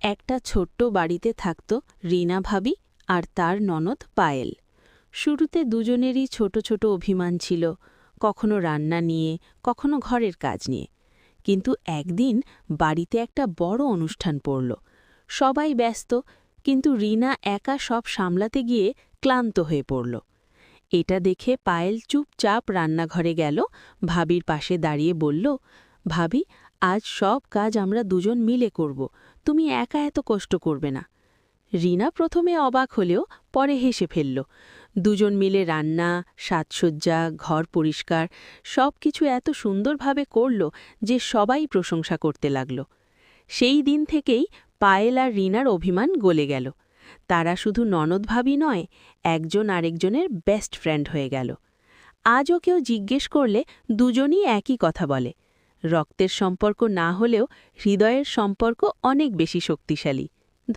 একটা ছোট্ট বাড়িতে থাকত রিনা ভাবি আর তার ননদ পায়েল। শুরুতে দুজনেরই ছোট ছোট অভিমান ছিল, কখনো রান্না নিয়ে, কখনো ঘরের কাজ নিয়ে। কিন্তু একদিন বাড়িতে একটা বড় অনুষ্ঠান পড়ল। সবাই ব্যস্ত, কিন্তু রিনা একা সব সামলাতে গিয়ে ক্লান্ত হয়ে পড়ল। এটা দেখে পায়েল চুপচাপ রান্নাঘরে গেল, ভাবির পাশে দাঁড়িয়ে বলল, ভাবি, আজ সব কাজ আমরা দুজন মিলে করব, তুমি একা এত কষ্ট করবে না। রিনা প্রথমে অবাক হলেও পরে হেসে ফেলল। দুজন মিলে রান্না, সাজসজ্জা, ঘর পরিষ্কার সব কিছু এত সুন্দরভাবে করল যে সবাই প্রশংসা করতে লাগল। সেই দিন থেকেই পায়েল আর রিনার অভিমান গলে গেল। তারা শুধু ননদ ভাবি নয়, একজন আরেকজনের বেস্ট ফ্রেন্ড হয়ে গেল। আজও কেউ জিজ্ঞেস করলে দুজনই একই কথা বলে, রক্তের সম্পর্ক না হলেও হৃদয়ের সম্পর্ক অনেক বেশি শক্তিশালী।